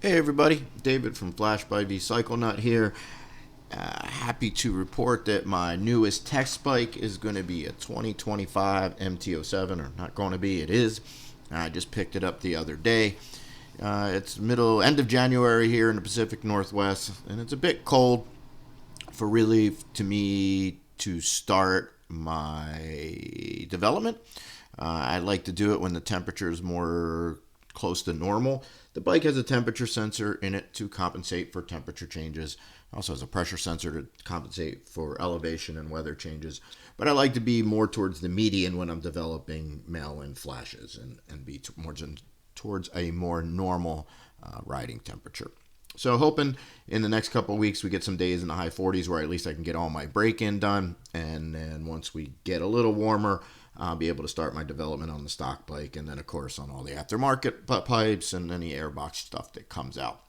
Hey everybody, David from Flash by Vcyclenut here. Happy to report that my newest test bike is going to be a 2025 MT07, or not going to be, it is. I just picked it up the other day. It's end of January here in the Pacific Northwest, and it's a bit cold for really to me to start my development. I like to do it when the temperature is more close to normal. The bike has a temperature sensor in it to compensate for temperature changes. It also has a pressure sensor to compensate for elevation and weather changes. But I like to be more towards the median when I'm developing mail-in flashes and be towards a more normal riding temperature. So hoping in the next couple of weeks we get some days in the high 40s where at least I can get all my break-in done. And then once we get a little warmer, I'll be able to start my development on the stock bike, and then of course on all the aftermarket pipes and any airbox stuff that comes out.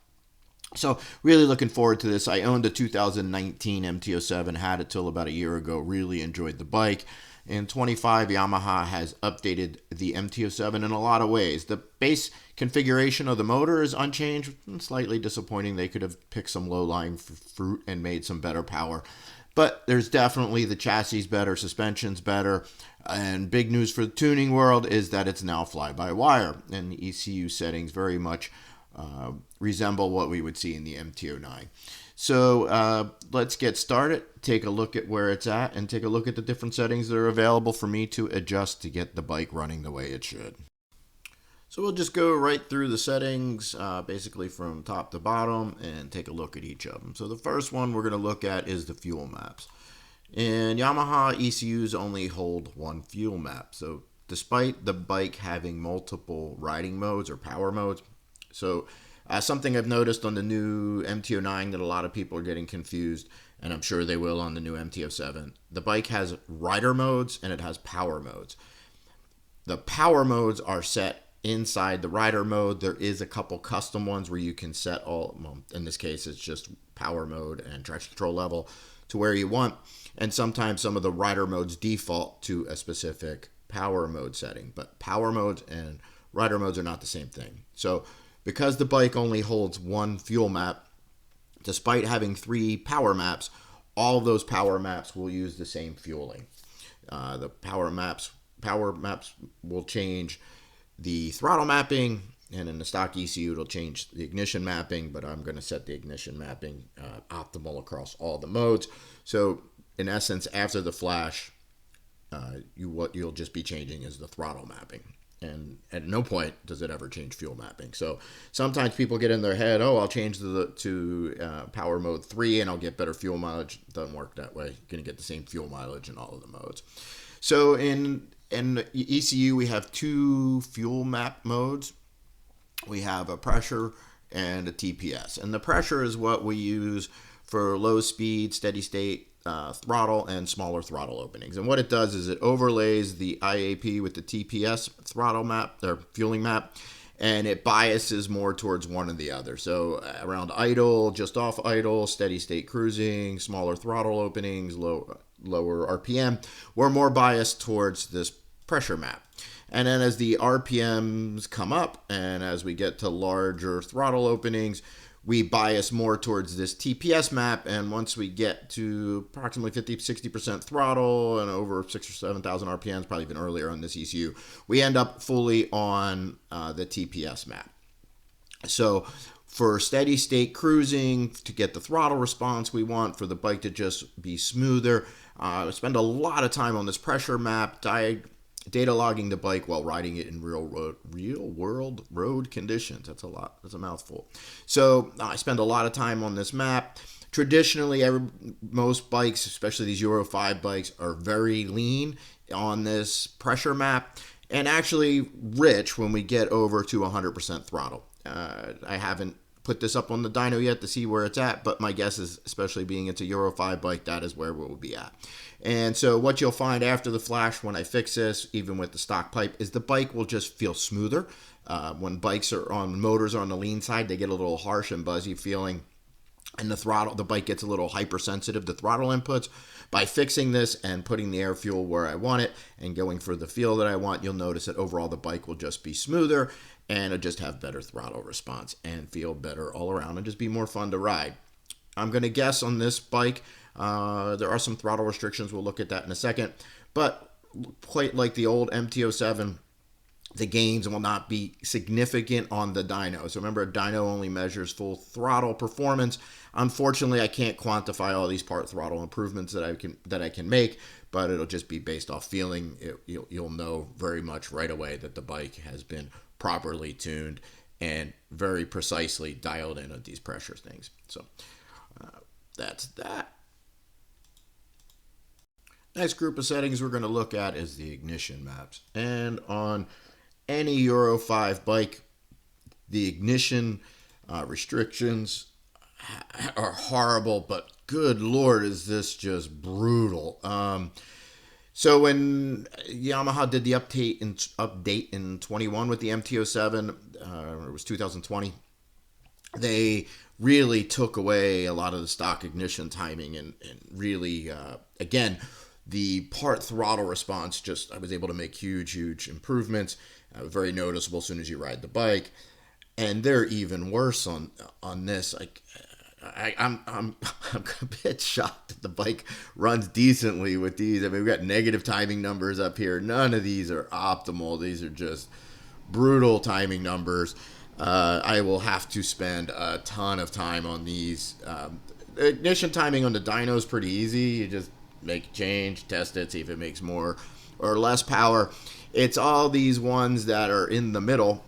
So really looking forward to this. I owned a 2019 MT07, had it till about a year ago, really enjoyed the bike. In 25, Yamaha has updated the MT07 in a lot of ways. The base configuration of the motor is unchanged, slightly disappointing. They could have picked some low-lying fruit and made some better power. But there's definitely the chassis better, suspension's better, and big news for the tuning world is that it's now fly-by-wire, and the ECU settings very much resemble what we would see in the MT09. So let's get started, take a look at where it's at, and take a look at the different settings that are available for me to adjust to get the bike running the way it should. So we'll just go right through the settings, basically from top to bottom, and take a look at each of them. So the first one we're going to look at is the fuel maps. And Yamaha ECUs only hold one fuel map. So despite the bike having multiple riding modes or power modes, so something I've noticed on the new MT09 that a lot of people are getting confused, and I'm sure they will on the new MT07. The bike has rider modes and it has power modes. The power modes are set inside the rider mode. There is a couple custom ones where you can set all, well, in this case it's just power mode and traction control level to where you want, and sometimes some of the rider modes default to a specific power mode setting, but power modes and rider modes are not the same thing. So because the bike only holds one fuel map, despite having three power maps, all of those power maps will use the same fueling. The power maps will change the throttle mapping, and in the stock ECU it'll change the ignition mapping, but I'm going to set the ignition mapping optimal across all the modes. So in essence, after the flash, what you'll just be changing is the throttle mapping, and at no point does it ever change fuel mapping. So sometimes people get in their head, oh, I'll change to power mode 3 and I'll get better fuel mileage. It doesn't work that way. You're going to get the same fuel mileage in all of the modes. So in ECU, we have two fuel map modes. We have a pressure and a TPS. And the pressure is what we use for low speed, steady state throttle and smaller throttle openings. And what it does is it overlays the IAP with the TPS throttle map, or fueling map, and it biases more towards one or the other. So around idle, just off idle, steady state cruising, smaller throttle openings, lower RPM, we're more biased towards this pressure map. And then as the RPMs come up and as we get to larger throttle openings, we bias more towards this TPS map. And once we get to approximately 50-60% throttle and over 6,000 or 7,000 RPMs, probably even earlier on this ECU, we end up fully on the TPS map. So for steady state cruising, to get the throttle response we want, for the bike to just be smoother, I spend a lot of time on this pressure map, data logging the bike while riding it in real world road conditions. That's a lot. That's a mouthful. So I spend a lot of time on this map. Traditionally, most bikes, especially these Euro 5 bikes, are very lean on this pressure map, and actually rich when we get over to 100% throttle. I haven't put this up on the dyno yet to see where it's at, but my guess is, especially being it's a Euro 5 bike, that is where we'll be at. And so what you'll find after the flash when I fix this, even with the stock pipe, is the bike will just feel smoother. When motors are on the lean side, they get a little harsh and buzzy feeling, and the bike gets a little hypersensitive to throttle inputs. by fixing this and putting the air fuel where I want it and going for the feel that I want, you'll notice that overall the bike will just be smoother and it'll just have better throttle response and feel better all around and just be more fun to ride. I'm going to guess on this bike, there are some throttle restrictions. We'll look at that in a second. But quite like the old MT07, the gains will not be significant on the dyno. So remember, a dyno only measures full throttle performance. Unfortunately, I can't quantify all these part throttle improvements that I can make, but it'll just be based off feeling. You'll know very much right away that the bike has been properly tuned and very precisely dialed in at these pressure things. So that's that. Next group of settings we're going to look at is the ignition maps. And on any Euro 5 bike, the ignition restrictions are horrible, but good Lord, is this just brutal. So when Yamaha did the update in 21 with the MT07, it was 2020, they really took away a lot of the stock ignition timing and really, again, the part throttle response, I was able to make huge improvements, very noticeable as soon as you ride the bike. And they're even worse on this. I'm a bit shocked that the bike runs decently with these. I mean, we've got negative timing numbers up here. None of these are optimal. These are just brutal timing numbers. I will have to spend a ton of time on these. Ignition timing on the dyno is pretty easy. You just make a change, test it, see if it makes more or less power. It's all these ones that are in the middle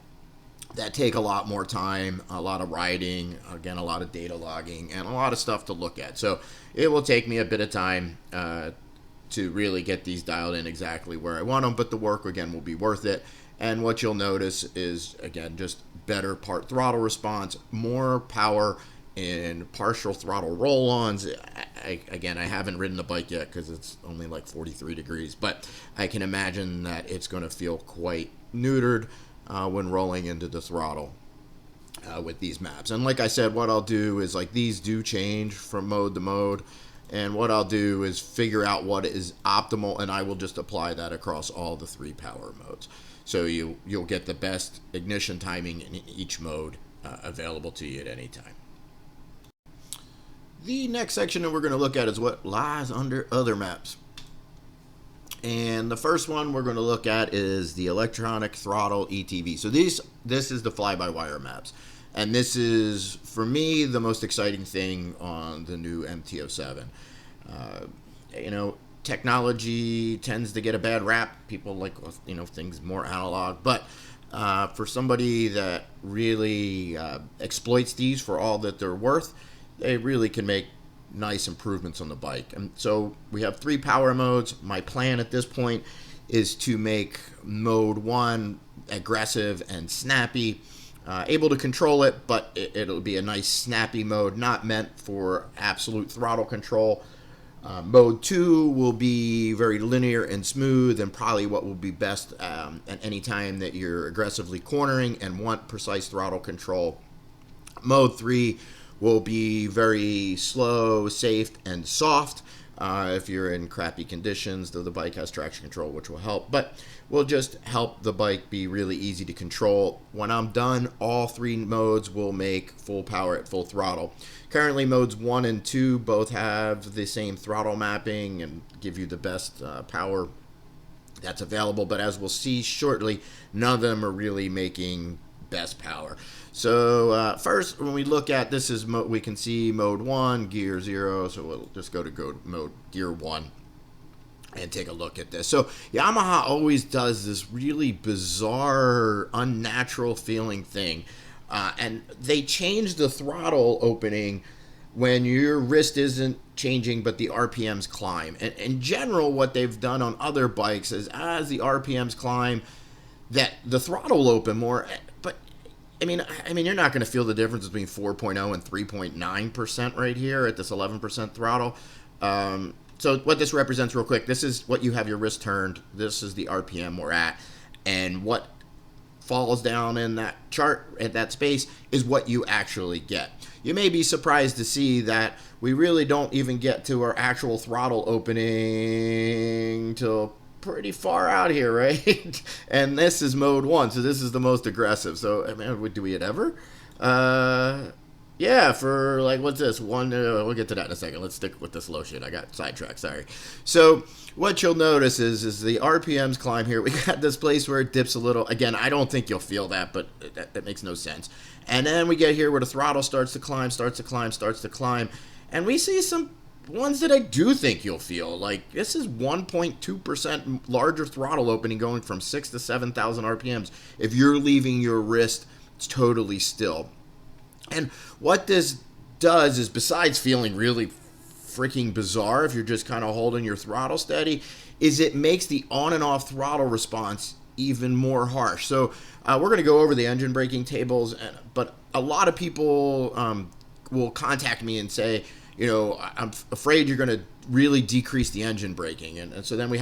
that take a lot more time, a lot of riding, again, a lot of data logging, and a lot of stuff to look at. So it will take me a bit of time to really get these dialed in exactly where I want them, but the work, again, will be worth it. And what you'll notice is, again, just better part throttle response, more power in partial throttle roll-ons. Again, I haven't ridden the bike yet because it's only like 43 degrees, but I can imagine that it's going to feel quite neutered when rolling into the throttle with these maps. And like I said, what I'll do is, like, these do change from mode to mode, and what I'll do is figure out what is optimal, and I will just apply that across all the 3 power modes. So you'll get the best ignition timing in each mode available to you at any time. The next section that we're going to look at is what lies under other maps. And the first one we're going to look at is the electronic throttle ETV. So this is the fly-by-wire maps. And this is, for me, the most exciting thing on the new MT07. Technology tends to get a bad rap. People like, things more analog. But for somebody that really exploits these for all that they're worth, they really can make nice improvements on the bike. And so we have 3 power modes. My plan at this point is to make mode 1 aggressive and snappy, able to control it, but it'll be a nice snappy mode, not meant for absolute throttle control. Mode 2 will be very linear and smooth, and probably what will be best at any time that you're aggressively cornering and want precise throttle control. Mode 3 will be very slow, safe, and soft if you're in crappy conditions, though the bike has traction control, which will help. But will just help the bike be really easy to control. When I'm done, all 3 modes will make full power at full throttle. Currently, modes 1 and 2 both have the same throttle mapping and give you the best power that's available. But as we'll see shortly, none of them are really making best power. So first, when we look at this, is we can see mode 1, gear 0. So we'll just go mode gear 1 and take a look at this. So Yamaha always does this really bizarre, unnatural feeling thing. And they change the throttle opening when your wrist isn't changing, but the RPMs climb. And in general, what they've done on other bikes is, as the RPMs climb, that the throttle will open more. But I mean, you're not going to feel the difference between 4.0 and 3.9% right here at this 11% throttle. So what this represents, real quick, this is what you have your wrist turned. This is the RPM we're at, and what falls down in that chart at that space is what you actually get. You may be surprised to see that we really don't even get to our actual throttle opening till pretty far out here, right? And this is mode 1, so this is the most aggressive. So, I mean, do we ever? Yeah, for like, what's this? We'll get to that in a second. Let's stick with this low shit. I got sidetracked, sorry. So, what you'll notice is the RPMs climb here. We got this place where it dips a little. Again, I don't think you'll feel that, but that makes no sense. And then we get here where the throttle starts to climb. And we see some ones that I do think you'll feel. Like, this is 1.2% larger throttle opening going from 6 to 7,000 RPMs if you're leaving your wrist totally still. And what this does is, besides feeling really freaking bizarre if you're just kind of holding your throttle steady, is it makes the on and off throttle response even more harsh. So we're going to go over the engine braking tables, but a lot of people will contact me and say, you know, I'm afraid you're going to really decrease the engine braking. And so then I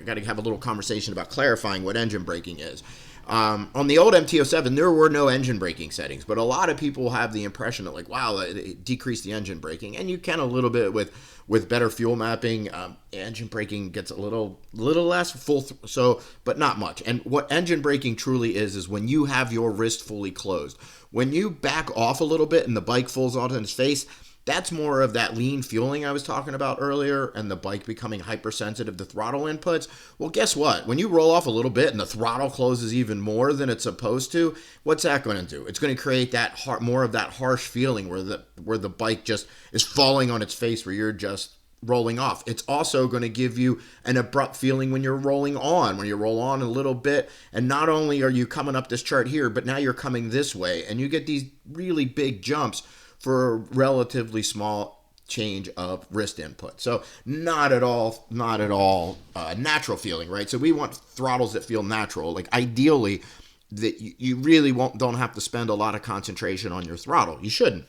got to have a little conversation about clarifying what engine braking is. On the old MT07, there were no engine braking settings, but a lot of people have the impression that, like, wow, it decreased the engine braking, and you can a little bit with better fuel mapping. Engine braking gets a little less but not much. And what engine braking truly is when you have your wrist fully closed. When you back off a little bit and the bike falls onto its face, that's more of that lean fueling I was talking about earlier, and the bike becoming hypersensitive to throttle inputs. Well, guess what? When you roll off a little bit and the throttle closes even more than it's supposed to, what's that going to do? It's going to create that more of that harsh feeling where the bike just is falling on its face, where you're just rolling off. It's also going to give you an abrupt feeling when you're rolling on, when you roll on a little bit, and not only are you coming up this chart here, but now you're coming this way, and you get these really big jumps for a relatively small change of wrist input. So not at all natural feeling, right? So we want throttles that feel natural. Like, ideally, that you really don't have to spend a lot of concentration on your throttle. You shouldn't.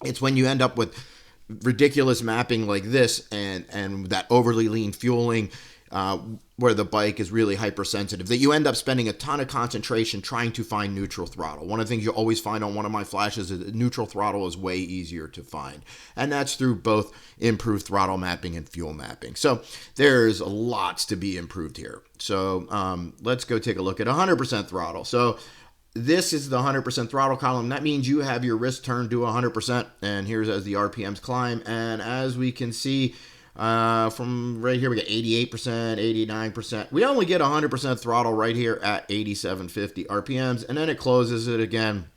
It's when you end up with ridiculous mapping like this and that overly lean fueling, where the bike is really hypersensitive, that you end up spending a ton of concentration trying to find neutral throttle. One of the things you always find on one of my flashes is that neutral throttle is way easier to find. And that's through both improved throttle mapping and fuel mapping. So there's lots to be improved here. So let's go take a look at 100% throttle. So this is the 100% throttle column. That means you have your wrist turned to 100%. And here's as the RPMs climb. And as we can see, from right here, we get 88%, 89%. We only get 100% throttle right here at 8750 RPMs, and then it closes it again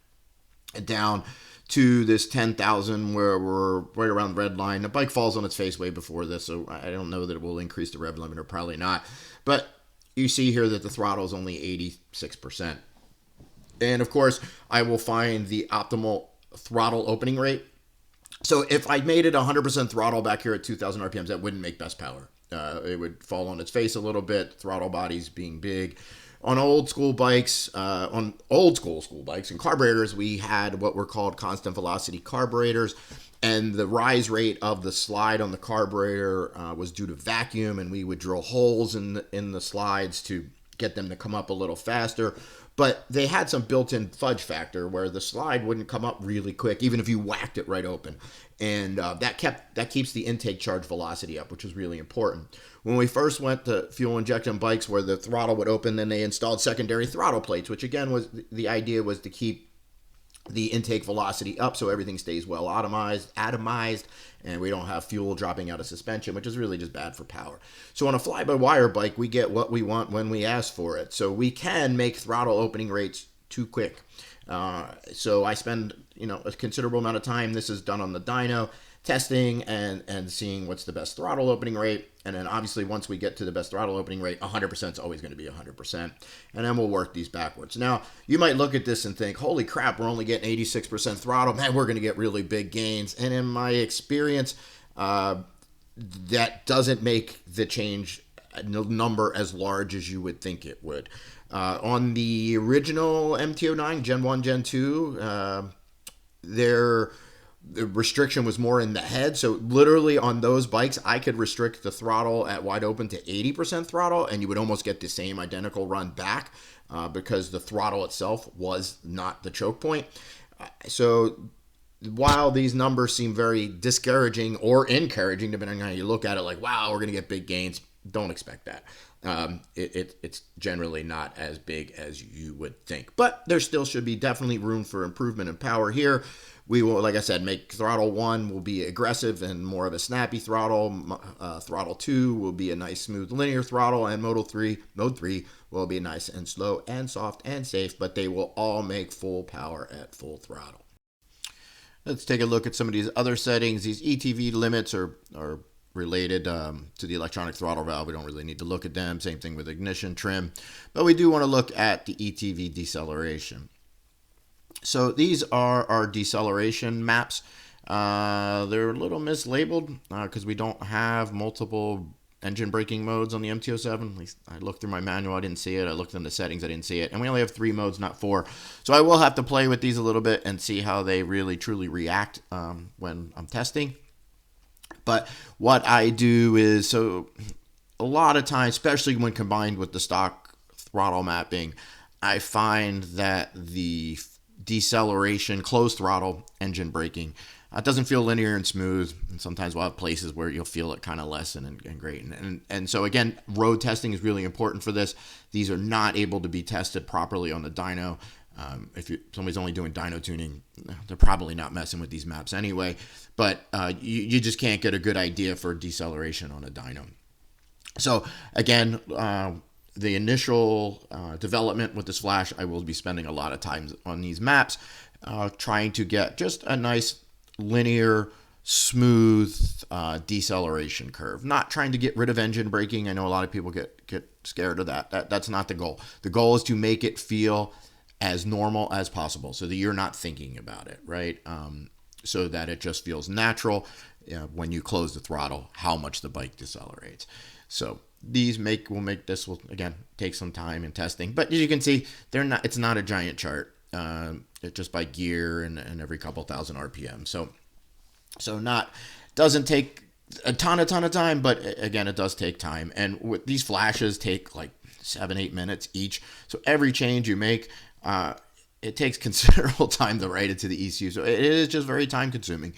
down to this 10,000 where we're right around the red line. The bike falls on its face way before this, so I don't know that it will increase the rev limiter, probably not. But you see here that the throttle is only 86%. And of course, I will find the optimal throttle opening rate. So if I made it 100% throttle back here at 2,000 RPMs, that wouldn't make best power. It would fall on its face a little bit, throttle bodies being big. On old school bikes and carburetors, we had what were called constant velocity carburetors, and the rise rate of the slide on the carburetor was due to vacuum, and we would drill holes in the slides to get them to come up a little faster. But they had some built-in fudge factor where the slide wouldn't come up really quick, even if you whacked it right open. And that keeps the intake charge velocity up, which is really important. When we first went to fuel injection bikes where the throttle would open, then they installed secondary throttle plates, which again was the idea was to keep the intake velocity up so everything stays well atomized, and we don't have fuel dropping out of suspension, which is really just bad for power. So on a fly-by-wire bike, we get what we want when we ask for it. So we can make throttle opening rates too quick. So I spend a considerable amount of time. This is done on the dyno, testing and seeing what's the best throttle opening rate. And then obviously once we get to the best throttle opening rate, 100% is always going to be 100%. And then we'll work these backwards. Now, you might look at this and think, holy crap, we're only getting 86% throttle. Man, we're going to get really big gains. And in my experience, that doesn't make the change number as large as you would think it would. On the original MT09, Gen 1, Gen 2, there the restriction was more in the head. So literally on those bikes, I could restrict the throttle at wide open to 80% throttle, and you would almost get the same identical run back because the throttle itself was not the choke point. So while these numbers seem very discouraging or encouraging, depending on how you look at it, like, wow, we're going to get big gains, don't expect that. It's generally not as big as you would think. But there still should be definitely room for improvement in power here. We will, like I said, make throttle 1 will be aggressive and more of a snappy throttle. Throttle 2 will be a nice smooth linear throttle, and mode 3 will be nice and slow and soft and safe, but they will all make full power at full throttle. Let's take a look at some of these other settings. These ETV limits are related to the electronic throttle valve. We don't really need to look at them. Same thing with ignition trim, but we do want to look at the ETV deceleration. So these are our deceleration maps. They're a little mislabeled because we don't have multiple engine braking modes on the MT07. At least I looked through my manual, I didn't see it. I looked in the settings, I didn't see it. And we only have 3 modes, not 4. So I will have to play with these a little bit and see how they really truly react when I'm testing. But what I do is, so a lot of times, especially when combined with the stock throttle mapping, I find that the deceleration, closed throttle engine braking, it doesn't feel linear and smooth, and sometimes we'll have places where you'll feel it kind of less and great. And so again, road testing is really important for this. These are not able to be tested properly on the dyno. If somebody's only doing dyno tuning, they're probably not messing with these maps anyway. But you just can't get a good idea for deceleration on a dyno. So again, the initial development with this flash, I will be spending a lot of time on these maps, trying to get just a nice linear, smooth deceleration curve. Not trying to get rid of engine braking. I know a lot of people get scared of that. That's not the goal. The goal is to make it feel as normal as possible so that you're not thinking about it, right? So that it just feels natural when you close the throttle, how much the bike decelerates. So these will again take some time in testing, but as you can see, it's not a giant chart. It's just by gear and every couple thousand RPM. So doesn't take a ton of time, but again, it does take time. And with these flashes take like 7-8 minutes each. So every change you make, it takes considerable time to write it to the ECU. So it is just very time consuming.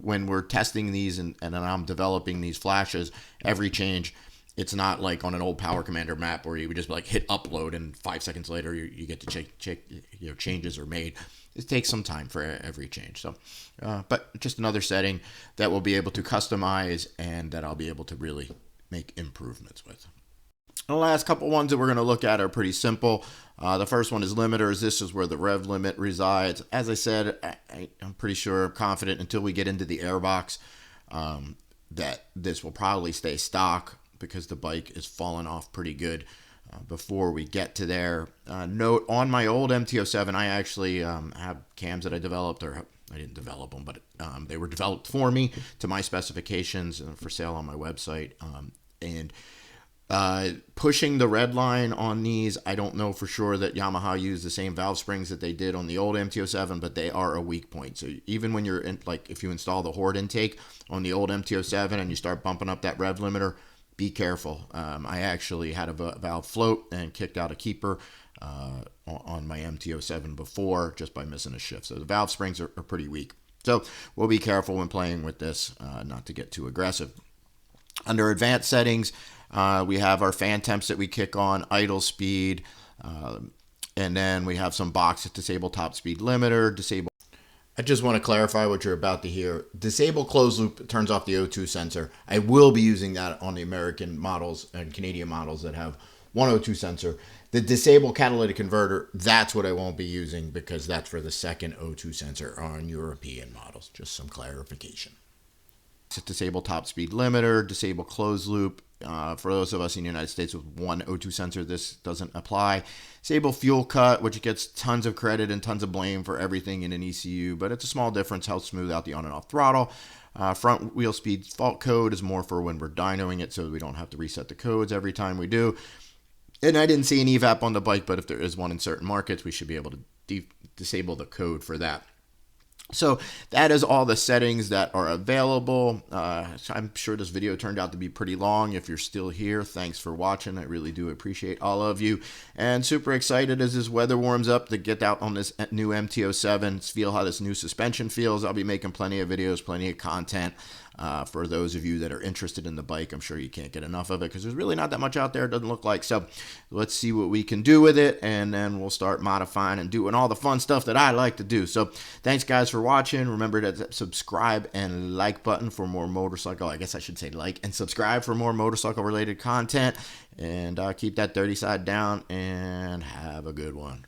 When we're testing these and I'm developing these flashes, every change, it's not like on an old Power Commander map where you would just like hit upload and 5 seconds later you get to check changes are made. It takes some time for every change. So, but just another setting that we'll be able to customize and that I'll be able to really make improvements with. The last couple ones that we're going to look at are pretty simple. The first one is limiters. This is where the rev limit resides. As I said, I'm pretty sure, confident until we get into the airbox that this will probably stay stock because the bike is falling off pretty good before we get to there. Note, on my old MT07, I actually have cams that I developed, or I didn't develop them, but they were developed for me to my specifications and for sale on my website. Pushing the red line on these, I don't know for sure that Yamaha used the same valve springs that they did on the old MT07, but they are a weak point. So even when you're in, like if you install the Horde intake on the old MT07 and you start bumping up that rev limiter, be careful. I actually had a valve float and kicked out a keeper on my MT07 before just by missing a shift. So the valve springs are pretty weak. So we'll be careful when playing with this, not to get too aggressive. Under advanced settings, we have our fan temps that we kick on, idle speed, and then we have some boxes, disable top speed limiter, disable. I just want to clarify what you're about to hear. Disable closed loop turns off the O2 sensor. I will be using that on the American models and Canadian models that have one O2 sensor. The disable catalytic converter, that's what I won't be using because that's for the second O2 sensor on European models. Just some clarification. Disable top speed limiter, disable closed loop. For those of us in the United States with one O2 sensor, this doesn't apply. Disable fuel cut, which gets tons of credit and tons of blame for everything in an ECU, but it's a small difference, helps smooth out the on and off throttle. Front wheel speed fault code is more for when we're dynoing it, so we don't have to reset the codes every time we do. And I didn't see an evap on the bike, but if there is one in certain markets, we should be able to disable the code for that. So that is all the settings that are available. I'm sure this video turned out to be pretty long. If you're still here, thanks for watching. I really do appreciate all of you. And super excited as this weather warms up to get out on this new MT07, feel how this new suspension feels. I'll be making plenty of videos, plenty of content. For those of you that are interested in the bike, I'm sure you can't get enough of it because there's really not that much out there, it doesn't look like. So let's see what we can do with it, and then we'll start modifying and doing all the fun stuff that I like to do. So thanks guys for watching. Remember to subscribe and like button for more motorcycle, I guess I should say like and subscribe for more motorcycle related content, and keep that dirty side down and have a good one.